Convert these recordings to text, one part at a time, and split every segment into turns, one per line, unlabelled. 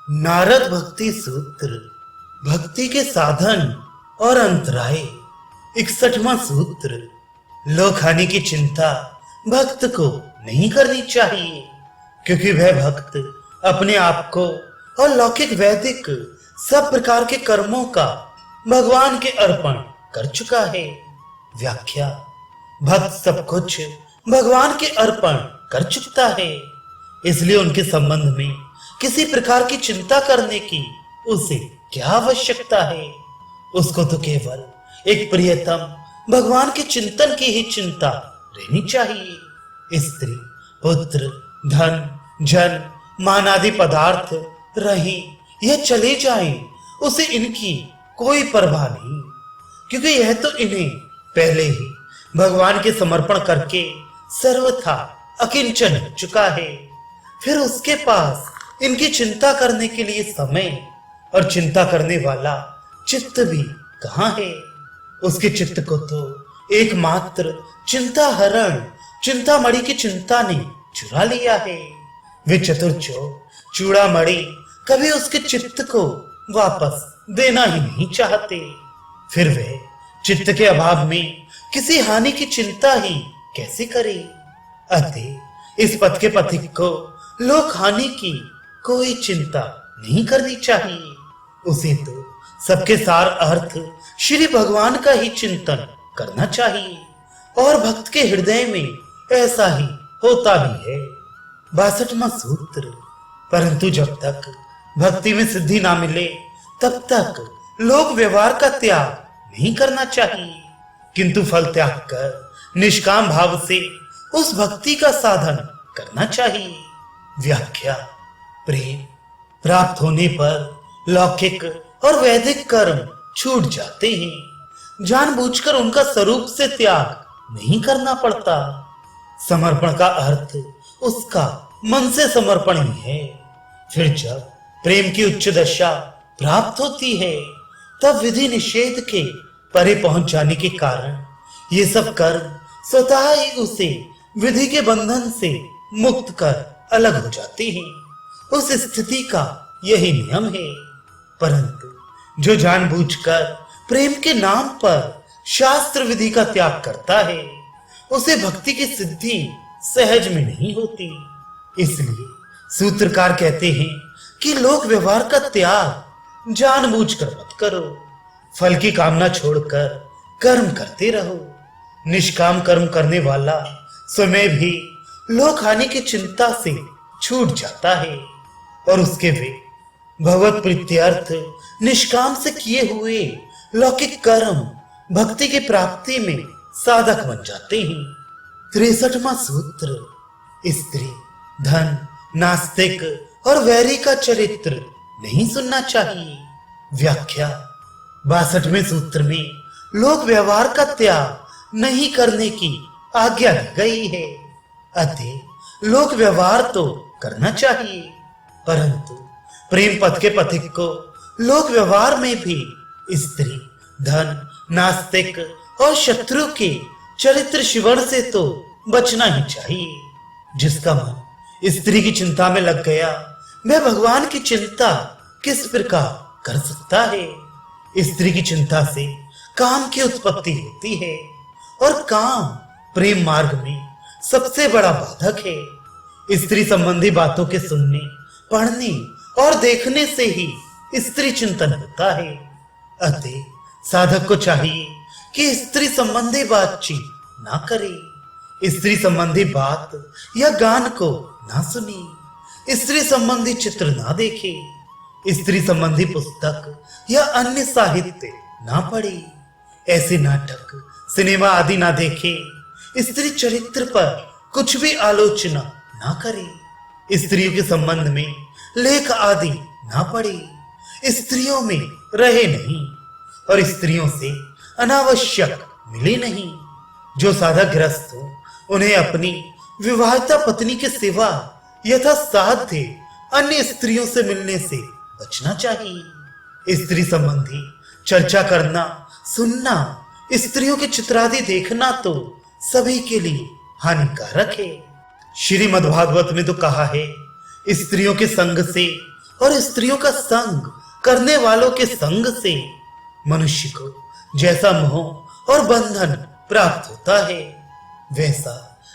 नारद भक्ति सूत्र, भक्ति के साधन और अंतराय। 61वां सूत्र, लोक हानि की चिंता भक्त को नहीं करनी चाहिए, क्योंकि वह भक्त अपने आप को और लौकिक वैदिक सब प्रकार के कर्मों का भगवान के अर्पण कर चुका है। व्याख्या, भक्त सब कुछ भगवान के अर्पण कर चुका है, इसलिए उनके संबंध में किसी प्रकार की चिंता करने की उसे क्या आवश्यकता है। उसको तो केवल एक प्रियतम भगवान के चिंतन की ही चिंता रहनी चाहिए। स्त्री, पुत्र, धन, जन, मान आदि पदार्थ रहे या चले जाएं, उसे इनकी कोई परवाह नहीं, क्योंकि यह तो इन्हें पहले ही भगवान के समर्पण करके सर्वथा अकिंचन हो चुका है। फिर उसके पास इनकी चिंता करने के लिए समय और चिंता करने वाला चित्त भी कहाँ है। उसके चित्त को तो एकमात्र चिंता हरण चिंतामणि की चिंता ने चुरा लिया है। वे चतुर्चोक चूड़ामणि कभी उसके चित्त को वापस देना ही नहीं चाहते। फिर वे चित्त के अभाव में किसी हानि की चिंता ही कैसे करे। अतः इस पथ के पथिक को लोक हानि की कोई चिंता नहीं करनी चाहिए। उसे तो सबके सार अर्थ श्री भगवान का ही चिंतन करना चाहिए, और भक्त के हृदय में ऐसा ही होता भी है। 62वां सूत्र, परंतु जब तक भक्ति में सिद्धि ना मिले तब तक लोक व्यवहार का त्याग नहीं करना चाहिए, किंतु फल त्याग कर निष्काम भाव से उस भक्ति का साधन करना चाहिए। व्याख्या, प्रेम प्राप्त होने पर लौकिक और वैदिक कर्म छूट जाते हैं। जानबूझकर उनका स्वरूप से त्याग नहीं करना पड़ता। समर्पण का अर्थ उसका मन से समर्पण ही है। फिर जब प्रेम की उच्च दशा प्राप्त होती है, तब विधि निषेध के परे पहुंच जाने के कारण ये सब कर्म स्वतः ही उसे विधि के बंधन से मुक्त कर अलग हो जाते हैं। उस स्थिति का यही नियम है। परंतु जो जानबूझकर प्रेम के नाम पर शास्त्र विधि का त्याग करता है, उसे भक्ति की सिद्धि सहज में नहीं होती। इसलिए सूत्रकार कहते हैं कि लोक व्यवहार का त्याग जानबूझकर मत करो। फल की कामना छोड़कर कर्म करते रहो। निष्काम कर्म करने वाला स्वयं भी लोक हानि की चिंता से छूट जाता है, और उसके वे भगवत प्रीत्यर्थ निष्काम से किए हुए लौकिक कर्म भक्ति की प्राप्ति में साधक बन जाते हैं। 63वां सूत्र, स्त्री, धन, नास्तिक और वैरी का चरित्र नहीं सुनना चाहिए। व्याख्या, 62वें सूत्र में लोक व्यवहार का त्याग नहीं करने की आज्ञा दी गई है। अतः लोक व्यवहार तो करना चाहिए, परंतु प्रेम पथ के पथिक को लोक व्यवहार में भी स्त्री, धन, नास्तिक और शत्रु के चरित्र शिवण से तो बचना ही चाहिए। जिसका मन स्त्री की चिंता में लग गया, वह भगवान की चिंता किस प्रकार कर सकता है। स्त्री की चिंता से काम की उत्पत्ति होती है, और काम प्रेम मार्ग में सबसे बड़ा बाधक है। स्त्री संबंधी बातों के सुनने, पढ़ने और देखने से ही स्त्री चिंतन होता है। अतः साधक को चाहिए कि स्त्री संबंधी बातचीत ना करे, स्त्री संबंधी बात या गान को ना सुने, स्त्री संबंधी चित्र ना देखे, स्त्री संबंधी पुस्तक या अन्य साहित्य ना पढ़े, ऐसे नाटक, सिनेमा आदि ना देखे, स्त्री चरित्र पर कुछ भी आलोचना ना करे, स्त्रियों के संबंध में लेख आदि ना पढ़े, स्त्रियों में रहे नहीं और स्त्रियों से अनावश्यक मिले नहीं। जो साधक गृहस्थ हो, उन्हें अपनी विवाहिता पत्नी के सिवा यथा साध्य अन्य स्त्रियों से मिलने से बचना चाहिए। स्त्री संबंधी चर्चा करना, सुनना, स्त्रियों के चित्रादि देखना तो सभी के लिए हानिकारक है। श्रीमद् भागवत में तो कहा है, स्त्रियों के संग से और स्त्रियों का संग करने वालों के संग से मनुष्य को जैसा मोह और बंधन प्राप्त होता है, वैसा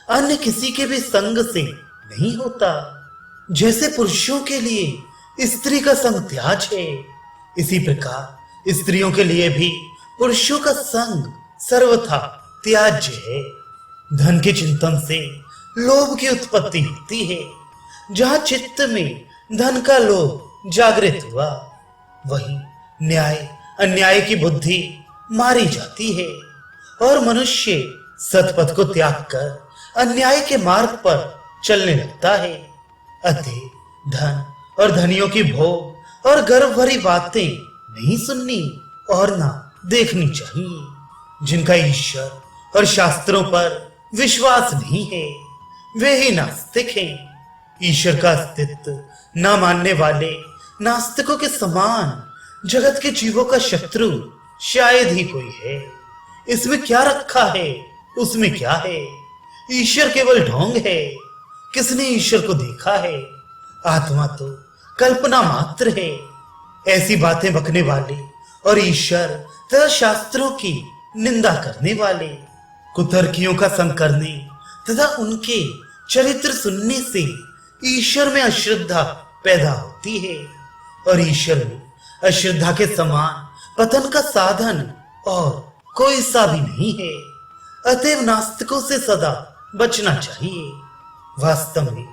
अन्य किसी के भी संग से नहीं होता। जैसे पुरुषों के लिए स्त्री का संग त्याज है, इसी प्रकार स्त्रियों के लिए भी पुरुषों का संग सर्वथा त्याज्य है। धन के चिंतन से लोभ की उत्पत्ति होती है। जहां चित्त में धन का लोभ जागृत हुआ, वहीं न्याय अन्याय की बुद्धि मारी जाती है और मनुष्य सतपथ को त्याग कर अन्याय के मार्ग पर चलने लगता है। अतः धन और धनियों की भोग और गर्व भरी बातें नहीं सुननी और ना देखनी चाहिए। जिनका ईश्वर और शास्त्रों पर विश्वास नहीं है, वे ही नास्तिक हैं। ईश्वर का अस्तित्व न मानने वाले नास्तिकों के समान जगत के जीवों का शत्रु शायद ही कोई है। इसमें क्या रखा है, उसमें क्या है? ईश्वर केवल ढोंग है। किसने ईश्वर को देखा है? आत्मा तो कल्पना मात्र है। ऐसी बातें बकने वाले और ईश्वर तथा शास्त्रों की निंदा करने वाले कुतर्कियों का संग करने तथा उनके चरित्र सुनने से ईश्वर में अश्रद्धा पैदा होती है और ईश्वर में अश्रद्धा के समान पतन का साधन और कोई सा भी नहीं है। अतएव नास्तिकों से सदा बचना चाहिए। वास्तव में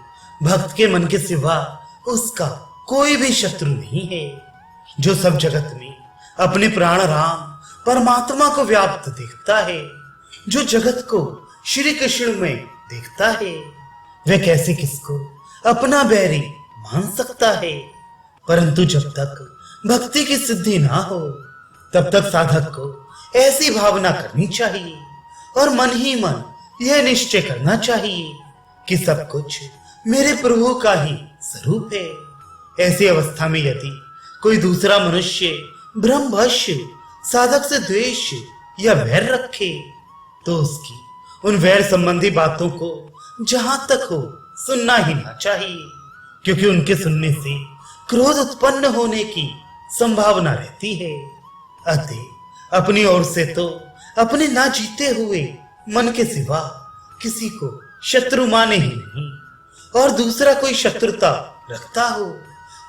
भक्त के मन के सिवा उसका कोई भी शत्रु नहीं है। जो सब जगत में अपने प्राण राम परमात्मा को व्याप्त देखता है, जो जगत को श्री कृष्ण में देखता है, वह कैसे किसको अपना बैरी मान सकता है? परंतु जब तक भक्ति की सिद्धि ना हो, तब तक साधक को ऐसी भावना करनी चाहिए और मन ही मन यह निश्चय करना चाहिए कि सब कुछ मेरे प्रभु का ही स्वरूप है। ऐसी अवस्था में यदि कोई दूसरा मनुष्य ब्रह्मवश साधक से द्वेष या वैर रखे, तो उसकी उन वैर संबंधी बातों को जहां तक हो सुनना ही ना चाहिए, क्योंकि उनके सुनने से क्रोध उत्पन्न होने की संभावना रहती है। अतः अपनी ओर से तो अपने ना जीते हुए मन के सिवा किसी को शत्रु माने ही नहीं, और दूसरा कोई शत्रुता रखता हो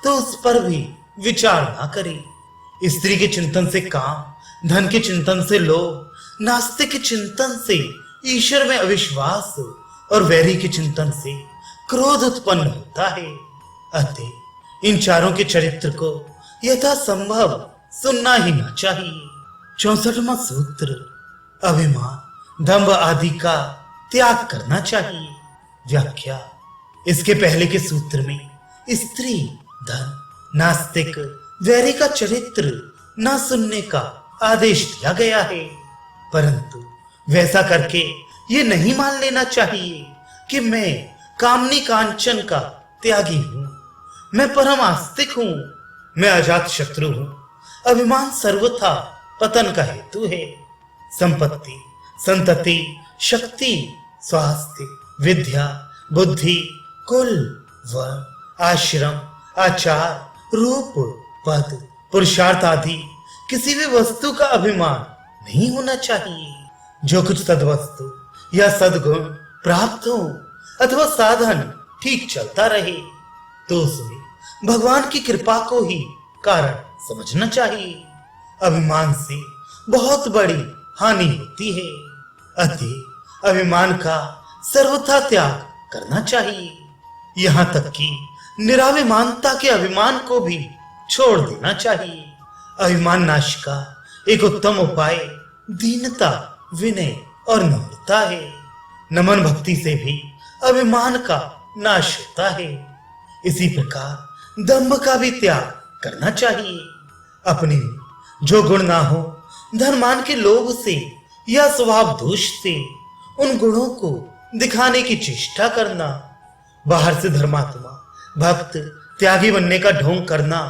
तो उस पर भी विचार ना करे। स्त्री के चिंतन से काम, धन के चिंतन से लोभ, नास्तिक के चिंतन से ईश्वर में अविश्वास और वैरी के चिंतन से क्रोध उत्पन्न होता है। अतः इन चारों के चरित्र को यथासंभव सुनना ही ना चाहिए। 64वां सूत्र, अभिमान दंभ आदि का त्याग करना चाहिए। व्याख्या, इसके पहले के सूत्र में स्त्री, धन, नास्तिक, वैरी का चरित्र न सुनने का आदेश दिया गया है, परंतु वैसा करके ये नहीं मान लेना चाहिए कि मैं कामनी कांचन का त्यागी हूं, मैं परम आस्तिक हूं, मैं अजात शत्रु हूं। अभिमान सर्वथा पतन का हेतु है। संपत्ति, संतति, शक्ति, स्वास्थ्य, विद्या, बुद्धि, कुल, वर्ण, आश्रम, आचार, रूप, पद, पुरुषार्थ आदि किसी भी वस्तु का अभिमान नहीं होना चाहिए। जो कुछ सद्वस्तु या सद्गुण प्राप्त हो अथवा साधन ठीक चलता रहे, तो उसमें भगवान की कृपा को ही कारण समझना चाहिए। अभिमान से बहुत बड़ी हानि होती है। अतः अभिमान का सर्वथा त्याग करना चाहिए। यहाँ तक कि निराभिमानता के अभिमान को भी छोड़ देना चाहिए। अभिमान नाश का एक उत्तम उपाय दीनता, विनय और नम्रता है। नमन भक्ति से भी अभिमान का नाश होता है। इसी प्रकार दंभ का भी त्याग करना चाहिए। अपने में जो गुण ना हो, धन मान के लोभ से या स्वभाव दोष से उन गुणों को दिखाने की चेष्टा करना, बाहर से धर्मात्मा, भक्त, त्यागी बनने का ढोंग करना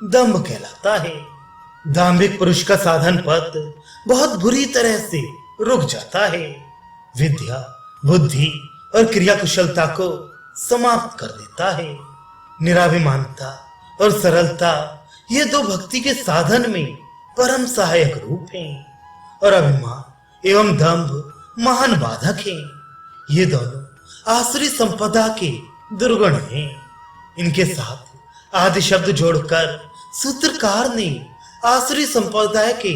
दंभ कहलाता है। दाम्भिक पुरुष का साधन पथ बहुत बुरी तरह से रुक जाता है। विद्या, बुद्धि और क्रिया कुशलता को समाप्त कर देता है। निराभिमानता और सरलता ये दो भक्ति के साधन में परम सहायक रूप हैं, और अभिमान एवं दंभ महान बाधक हैं। ये दोनों आसुरी संपदा के दुर्गुण हैं। इनके साथ आदि शब्द जोड़कर सूत्रकार ने आसुरी संपदा के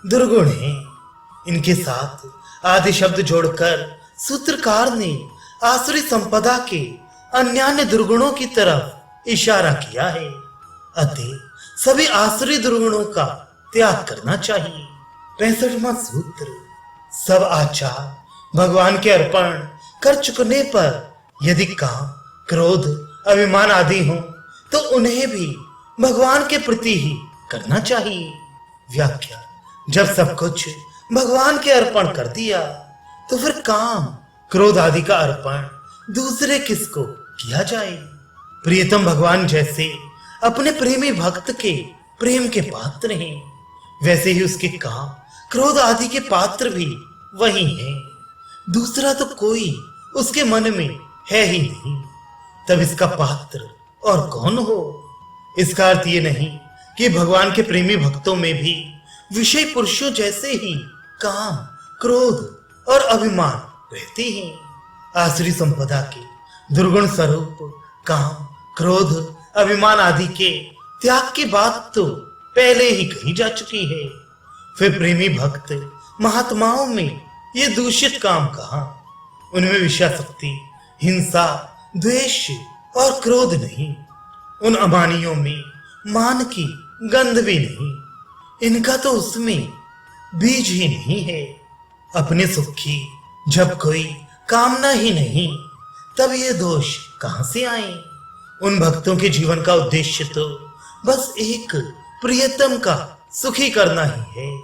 दुर्गुण हैं। इनके साथ आदि शब्द जोड़कर सूत्रकार ने आसुरी संपदा के अन्यान्य दुर्गुणों की तरफ इशारा किया है। अतः सभी आसुरी दुर्गुणों का त्याग करना चाहिए। 65वां सूत्र, सब आचार भगवान के अर्पण कर चुकने पर यदि काम, क्रोध, अभिमान आदि हो तो उन्हें भी भगवान के प्रति ही करना चाहिए। व्याख्या, जब सब कुछ भगवान के अर्पण कर दिया तो फिर काम, क्रोध आदि का अर्पण दूसरे किसको किया जाए। प्रियतम भगवान जैसे अपने प्रेमी भक्त के प्रेम के पात्र हैं, वैसे ही उसके काम, क्रोध आदि के पात्र भी वही हैं। दूसरा तो कोई उसके मन में है ही नहीं, तब इसका पात्र और कौन हो। इसका अर्थ ये नहीं कि भगवान के प्रेमी भक्तों में भी विषय पुरुषों जैसे ही काम, क्रोध और अभिमान रहते हैं। आसुरी संपदा के दुर्गुण स्वरूप काम, क्रोध, अभिमान आदि के त्याग की बात तो पहले ही कही जा चुकी है। फिर प्रेमी भक्त महात्माओं में ये दूषित काम कहाँ। उनमें विषयासक्ति, हिंसा, द्वेष और क्रोध नहीं। उन अमानियों में मान की गंध भी नहीं। इनका तो उसमें बीज ही नहीं है। अपने सुख की जब कोई कामना ही नहीं, तब ये दोष कहां से आए। उन भक्तों के जीवन का उद्देश्य तो बस एक प्रियतम का सुखी करना ही है।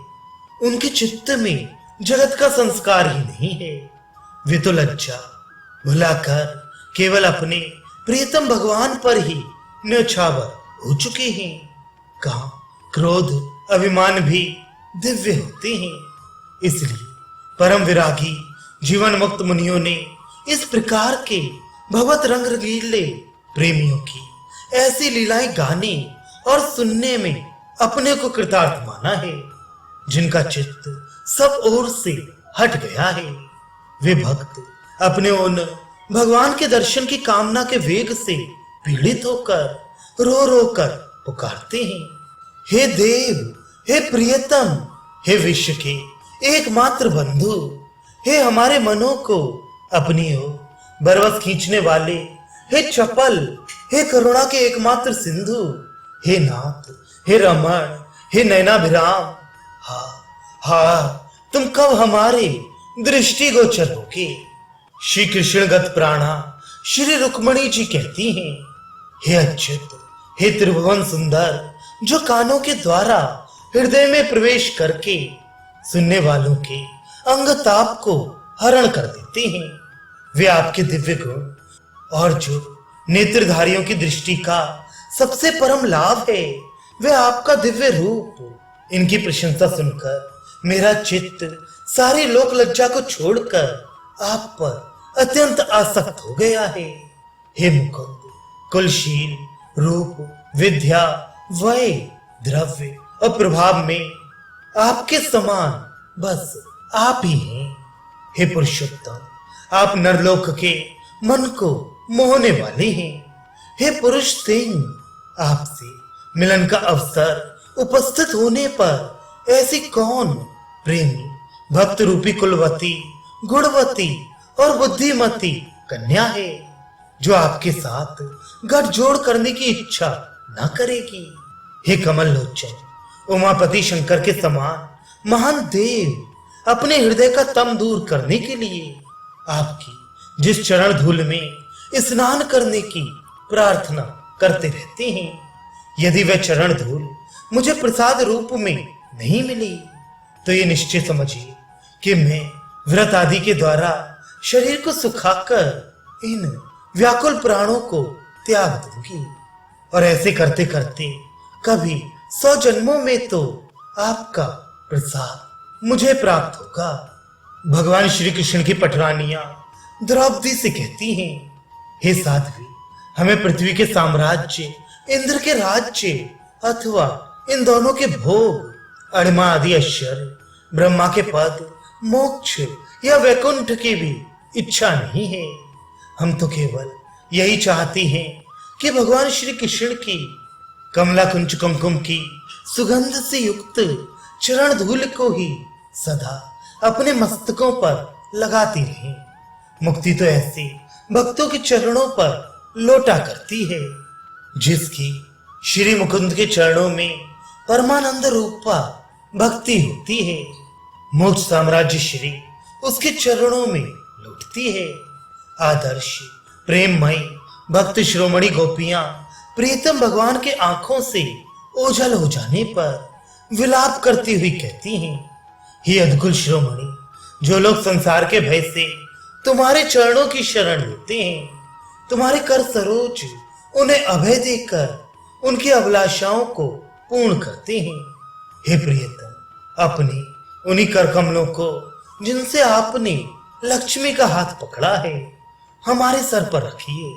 उनके चित्त में जगत का संस्कार ही नहीं है। वे तो लज्जा भुलाकर केवल अपने प्रियतम भगवान पर ही न्यौछावर हो चुके हैं। काम, क्रोध, अभिमान भी दिव्य होते हैं। इसलिए परम विरागी जीवन मुक्त मुनियों ने इस प्रकार के भगवत रंग रंगीले प्रेमियों की ऐसी लीलाएं गाने और सुनने में अपने को कृतार्थ माना है, जिनका चित्त सब ओर से हट गया है। वे भक्त अपने उन भगवान के दर्शन की कामना के वेग से पीड़ित होकर रो रो कर पुकारते हैं, हे देव, हे प्रियतम, हे विश्व के एकमात्र बंधु, हे हमारे मनों को अपनी ओर बरबस खींचने वाले, हे चपल, हे करुणा के एकमात्र सिंधु, हे नाथ, हे रमण, हे नयनाभिराम, तुम कब हमारे दृष्टि गोचर होगे। श्री कृष्ण गत प्राणा श्री रुक्मणी जी कहती हैं, हे अच्युत, हे त्रिभुवन सुंदर, जो कानों के द्वारा हृदय में प्रवेश करके सुनने वालों के अंग ताप को हरण कर देते हैं। वे आपके दिव्य गुण और जो नेत्रधारियों की दृष्टि का सबसे परम लाभ है, वे आपका दिव्य रूप। इनकी प्रशंसा सुनकर मेरा चित्त सारी लोक लज्जा को छोड़कर आप पर अत्यंत आसक्त हो गया है। हे मुकुंद, कुलशील, रूप, विद्या, वय, द्रव्य और प्रभाव में आपके समान बस आप ही हैं। हे पुरुषोत्तम, आप नरलोक के मन को मोहने वाले हैं। हे पुरुष सिंह, आपसे मिलन का अवसर उपस्थित होने पर ऐसी कौन प्रेमी भक्त रूपी कुलवती, गुणवती और बुद्धिमती कन्या है, जो आपके साथ गठजोड़ करने की इच्छा न करेगी। हे कमल लोचन, उमापति शंकर के समान महान देव अपने हृदय का तम दूर करने के लिए आपकी जिस चरण धूल में स्नान करने की प्रार्थना करते रहते हैं, यदि वह चरण धूल मुझे प्रसाद रूप में नहीं मिली, तो ये निश्चय समझिए कि मैं व्रत आदि के द्वारा शरीर को सुखाकर इन व्याकुल प्राणों को त्याग दूंगी। और ऐसे करते करते कभी 100 जन्मों में तो आपका प्रसाद मुझे प्राप्त होगा। भगवान श्री कृष्ण की पटरानियां द्रौपदी से कहती हैं, हे साध्वी, हमें पृथ्वी के साम्राज्य, इंद्र के राज्य अथवा इन दोनों के भोग, अणिमा आदि ऐश्वर्य, ब्रह्मा के पद, मोक्ष या वैकुंठ की भी इच्छा नहीं है। हम तो केवल यही चाहते हैं कि भगवान श्री कृष्ण की कमला कुंच कुमकुम की सुगंध से युक्त चरण धूल को ही सदा अपने मस्तकों पर लगाती रहें। मुक्ति तो ऐसे भक्तों के चरणों पर लोटा करती है जिसकी श्री मुकुंद के चरणों में परमानंद रूपा भक्ति होती है। मोक्ष साम्राज्य श्री उसके चरणों में लौटती है। आदर्श प्रेममय भक्त श्रोमणी गोपियां प्रीतम भगवान के आंखों से ओझल हो जाने पर विलाप करती हुई कहती हैं, हे अद्भुत श्रोमणी, जो लोग संसार के भय से तुम्हारे चरणों की शरण लेते हैं, तुम्हारे कर सरोज उन्हें अभय देकर उनकी अभिलाषाओं को पूर्ण करते हैं। हे प्रियतम, अपने उन्हीं कर कमलों को जिनसे आपने लक्ष्मी का हाथ पकड़ा है, हमारे सर पर रखिए।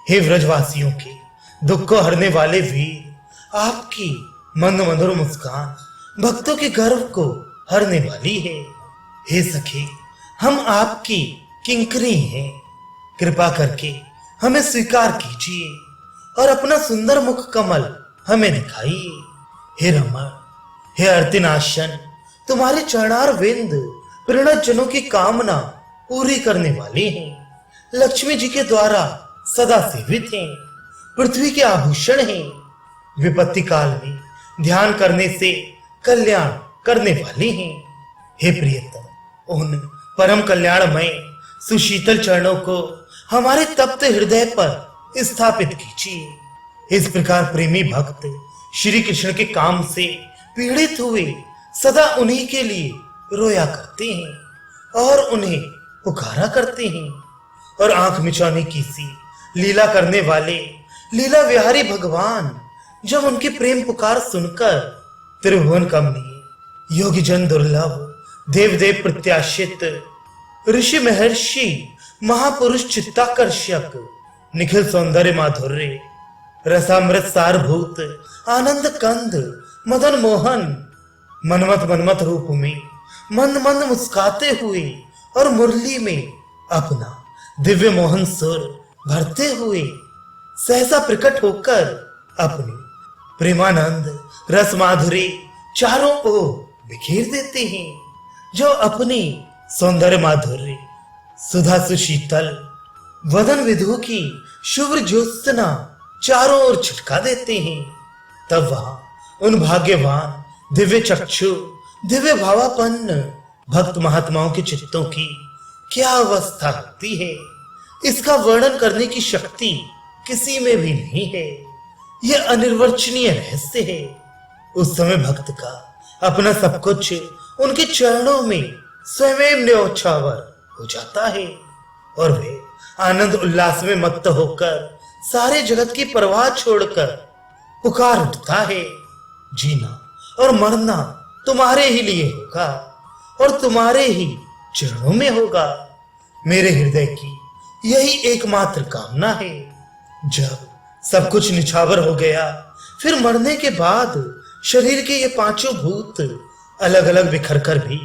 हे व्रजवासियों के दुख को हरने वाले वीर, आपकी मंद मधुर मुस्कान भक्तों के गर्व को हरने वाली है। हे सखी, हम आपकी किंकरी हैं, कृपा करके हमें स्वीकार कीजिए और अपना सुंदर मुख कमल हमें दिखाइए। हे रमण, हे अर्तिनाशन, तुम्हारे चरणार विंद प्रणत जनों की कामना पूरी करने वाले हैं, लक्ष्मी जी के द्वारा सदा सेवित हैं, पृथ्वी के आभूषण हैं, विपत्ति काल में ध्यान करने से कल्याण करने वाले हैं। हे प्रियतम, उन परम कल्याणमय सुशीतल चरणों को हमारे तप्त हृदय पर स्थापित कीजिए। इस प्रकार प्रेमी भक्त श्री कृष्ण के काम से पीड़ित हुए सदा उन्हीं के लिए रोया करते हैं और उन्हें पुकारा करते हैं, और आंख मिचौने की सी लीला करने वाले लीला विहारी भगवान जब उनकी प्रेम पुकार सुनकर त्रिभुवन कमनीय योगी जन दुर्लभ देव देव प्रत्याशित ऋषि महर्षि महापुरुष चित्ताकर्षक निखिल सौंदर्य माधुर्य रसामृत सारभूत आनंद कंद मदन मोहन मनमत मनमत रूप में मंद मंद मुस्काते हुए और मुरली में अपना दिव्य मोहन सुर भरते हुए सहसा प्रकट होकर अपनी प्रेमानंद रस माधुरी चारों ओर बिखेर देते हैं, जो अपनी सौंदर्य माधुर्य सुधा सुशीतल वदन विधु की शुभ्र ज्योत्सना चारों ओर छिटका देते हैं। तब वहां उन भाग्यवान दिव्य चक्षु दिव्य भावापन्न भक्त महात्माओं के चित्तों की क्या अवस्था होती है, इसका वर्णन करने की शक्ति किसी में भी नहीं है। यह अनिर्वचनीय रहस्य है। उस समय भक्त का अपना सब कुछ उनके चरणों में स्वयं न्यौछावर हो जाता है और वे आनंद उल्लास में मत्त होकर सारे जगत की परवाह छोड़कर पुकार उठता है, जीना और मरना तुम्हारे ही लिए होगा और तुम्हारे ही चरणों में होगा। मेरे हृदय की यही एकमात्र कामना है। जब सब कुछ निछावर हो गया, फिर मरने के बाद शरीर के ये पांचों भूत अलग अलग बिखर कर भी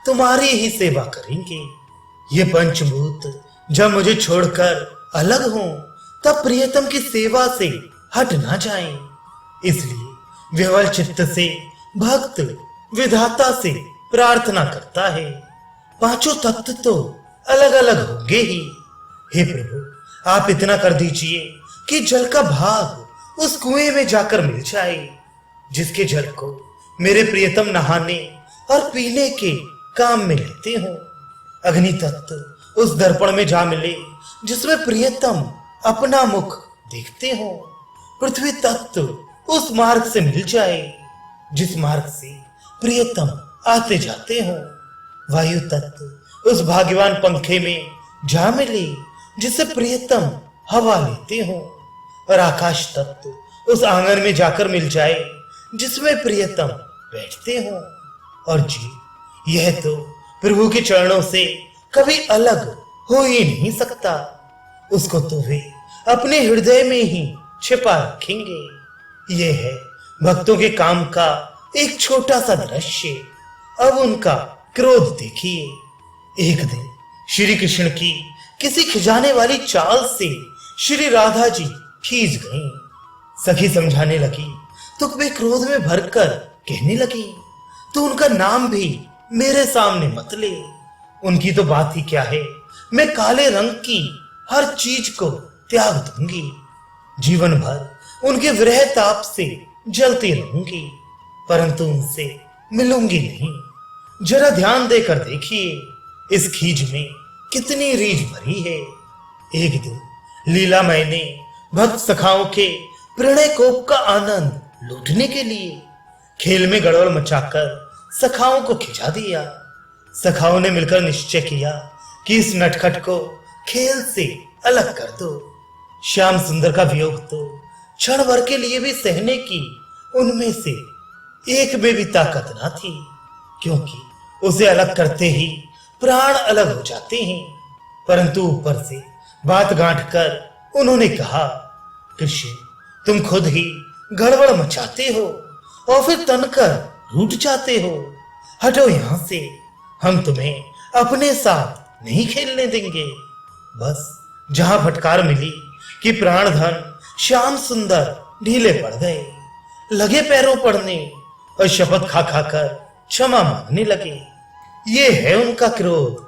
तुम्हारी ही सेवा करेंगे। ये पंचभूत जब मुझे छोड़कर अलग हों, तब प्रियतम की सेवा से हट ना जाएं। इसलिए विह्वल चित्त से भक्त विधाता से प्रार्थना करता है। पांचों तत्व तो अलग अलग होंगे ही। हे प्रभु, आप इतना कर दीजिए कि जल का भाग उस कुएं में जाकर मिल जाए, जिसके जल को मेरे प्रियतम नहाने और पीने के काम में लेते हो। अग्नि तत्व उस दर्पण में जा मिले जिसमें प्रियतम अपना मुख देखते हो। पृथ्वी तत्व उस मार्ग से मिल जाए जिस मार्ग से प्रियतम आते जाते हो। वायु तत्व उस भाग्यवान पंखे में जा मिले जिससे प्रियतम हवा लेते हो, और आकाश तत्व उस आंगन में जाकर मिल जाए जिसमें प्रियतम बैठते हो। और जी, यह तो प्रभु के चरणों से कभी अलग हो ही नहीं सकता। उसको तो वे अपने हृदय में ही छिपा रखेंगे। ये है भक्तों के काम का एक छोटा सा दृश्य। अब उनका क्रोध देखिए। एक दिन श्री कृष्ण की किसी खिजाने वाली चाल से श्री राधा जी खींच गईं। सखी समझाने लगी तो वे क्रोध में भरकर कहने लगी, तो उनका नाम भी मेरे सामने मत ले। उनकी तो बात ही क्या है, मैं काले रंग की हर चीज को त्याग दूंगी। जीवन भर उनके विरह ताप से जलती रहूंगी, परंतु उनसे मिलूंगी नहीं। जरा ध्यान देकर देखिए, इस खीज में कितनी रीझ भरी है। एक दिन लीला मैंने भक्त सखाओं के प्रणय कोप का आनंद लूटने के लिए खेल में गड़बड़ मचाकर सखाओं को खिंचा दिया। सखाओं ने मिलकर निश्चय किया कि इस नटखट को खेल से अलग कर दो। श्याम सुंदर का वियोग तो क्षण भर के लिए भी सहने की उनमें से एक में भी ताकत ना थी, क्योंकि उसे अलग करते ही प्राण अलग हो जाते हैं। परंतु ऊपर से बात गांठ कर उन्होंने कहा, कृष्ण तुम खुद ही गड़बड़ मचाते हो और फिर तनकर रूठ जाते हो। हटो यहां से, हम तुम्हें अपने साथ नहीं खेलने देंगे। बस जहां फटकार मिली कि प्राणधन श्याम सुंदर ढीले पड़ गए, लगे पैरों पड़ने और शपथ खा खाकर क्षमा मांगने लगे। ये है उनका क्रोध।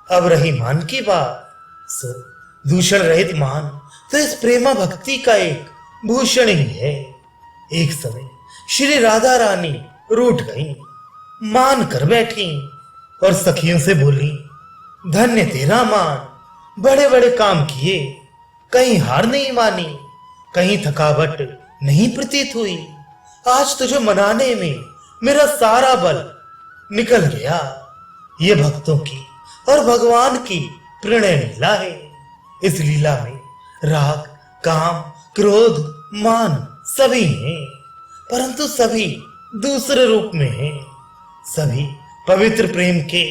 अब रही मान की बात, सो दूषण रहित मान तो इस प्रेमा भक्ति का एक भूषण ही है। एक समय श्री राधा रानी रूठ गईं, मान कर बैठी और सखियों से बोली, धन्य तेरा मान, बड़े बड़े काम किए, कहीं हार नहीं मानी, कहीं थकावट नहीं प्रतीत हुई। आज तुझे मनाने में मेरा सारा बल निकल गया। ये भक्तों की और भगवान की प्रणय लीला है। इस लीला में राग, काम, क्रोध, मान सभी हैं, परंतु सभी दूसरे रूप में हैं। सभी पवित्र प्रेम के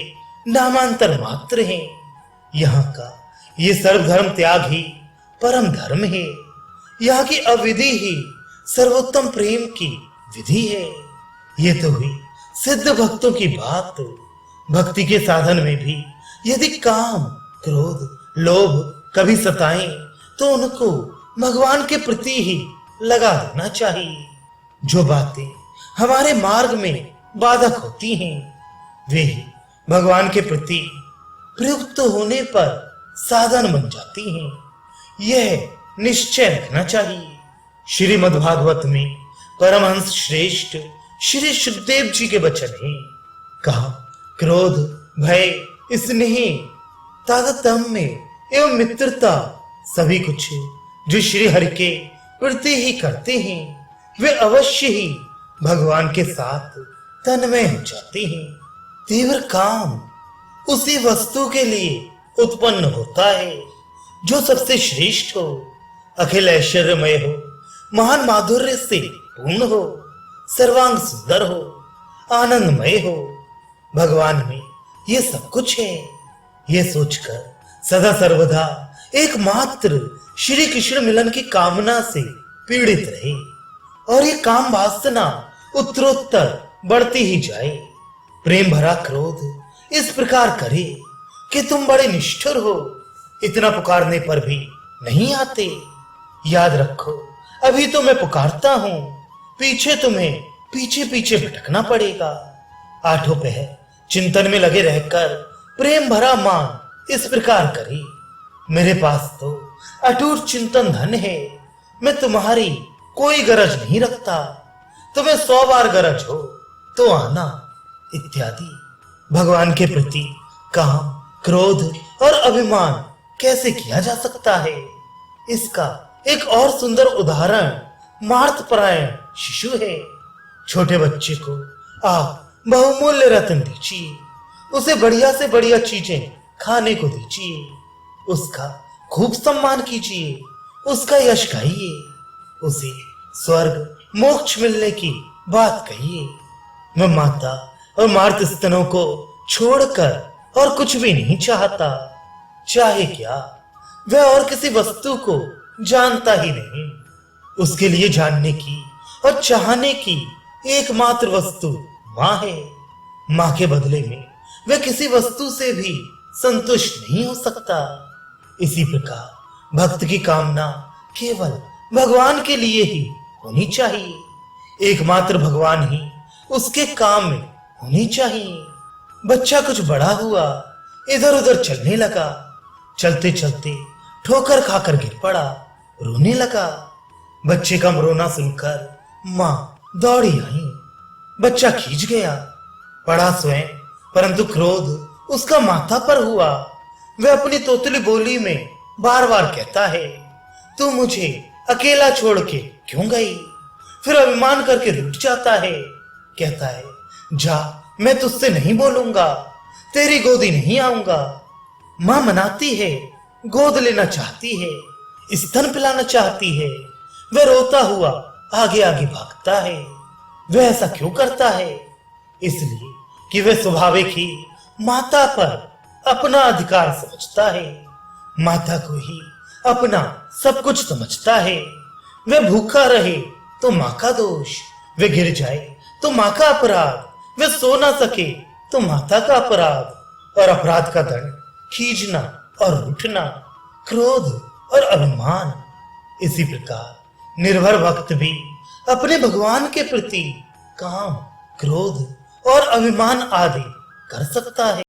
नामांतर मात्र हैं। यहाँ का ये सर्वधर्म त्याग ही परम धर्म है। यहाँ की अविधि ही सर्वोत्तम प्रेम की विधि है। ये तो हुई सिद्ध भक्तों की बात। भक्ति के साधन में भी यदि काम, क्रोध, लोभ कभी सताएं तो उनको भगवान के प्रति ही लगा देना चाहिए। जो बातें हमारे मार्ग में बाधक होती हैं, वे ही भगवान के प्रति प्रयुक्त होने पर साधन बन जाती हैं। यह निश्चय रखना चाहिए। श्रीमद् भागवत में परमहंस श्रेष्ठ श्री सुखदेव जी के वचन हैं। कहा, क्रोध, भय, स्नेह, तादात्म्य एवं मित्रता सभी कुछ जो श्री हरि के प्रति ही करते हैं, वे अवश्य ही भगवान के साथ तन्मय हो जाते हैं। तीव्र काम उसी वस्तु के लिए उत्पन्न होता है जो सबसे श्रेष्ठ हो, अखिल ऐश्वर्यमय हो, महान माधुर्य से पूर्ण हो, सर्वांग सुंदर हो, आनंदमय हो। भगवान में ये सब कुछ है। ये सोचकर सदा सर्वदा एकमात्र श्री कृष्ण मिलन की कामना से पीड़ित रहे और ये काम वासना उत्तरोत्तर बढ़ती ही जाए। प्रेम भरा क्रोध इस प्रकार करे कि तुम बड़े निष्ठुर हो, इतना पुकारने पर भी नहीं आते। याद रखो, अभी तो मैं पुकारता हूं, पीछे तुम्हें पीछे पीछे भटकना पड़ेगा। आठों पहर चिंतन में लगे रहकर प्रेम भरा मान इस प्रकार करी, मेरे पास तो अटूट चिंतन धन है, मैं तुम्हारी कोई गरज नहीं रखता, तुम्हें 100 बार गरज हो तो आना, इत्यादि। भगवान के प्रति काम, क्रोध और अभिमान कैसे किया जा सकता है, इसका एक और सुंदर उदाहरण मार्तपरायण शिशु है। छोटे बच्चे को आप बहुमूल्य रत्न दीजिए, उसे बढ़िया से बढ़िया चीजें खाने को दीजिए, उसका खूब सम्मान कीजिए, उसका यश गाइए, उसे स्वर्ग मोक्ष मिलने की बात कहिए। मैं माता और मार्त स्तनों को छोड़कर और कुछ भी नहीं चाहता। चाहे क्या, वह और किसी वस्तु को जानता ही नहीं। उसके लिए जानने की और चाहने की एकमात्र वस्तु माँ है। माँ के बदले में वह किसी वस्तु से भी संतुष्ट नहीं हो सकता। इसी प्रकार भक्त की कामना केवल भगवान के लिए ही होनी चाहिए। एकमात्र भगवान ही उसके काम में होनी चाहिए। बच्चा कुछ बड़ा हुआ, इधर उधर चलने लगा। चलते चलते ठोकर खाकर गिर पड़ा, रोने लगा। बच्चे का रोना सुनकर माँ दौड़ी आई। बच्चा खींच गया, पड़ा स्वयं, परंतु क्रोध उसका माथा पर हुआ। वह अपनी तोतली बोली में बार बार कहता है, तू मुझे अकेला छोड़ के क्यों गई? फिर अभिमान करके रूठ जाता है, कहता है, जा, मैं तुझसे नहीं बोलूंगा, तेरी गोदी नहीं आऊंगा। मां मनाती है, गोद लेना चाहती है, स्तन पिलाना चाहती है। वह रोता हुआ आगे आगे भागता है। वह ऐसा क्यों करता है? इसलिए कि वह स्वाभाविक ही माता पर अपना अधिकार समझता है। माता को ही अपना सब कुछ समझता है। वह भूखा रहे तो माँ का दोष, वह गिर जाए तो माँ का अपराध, वह सो ना सके तो माता का अपराध। और अपराध का दंड खींचना और उठना, क्रोध और अभिमान। इसी प्रकार निर्भर भक्त भी अपने भगवान के प्रति काम, क्रोध और अभिमान आदि कर सकता है।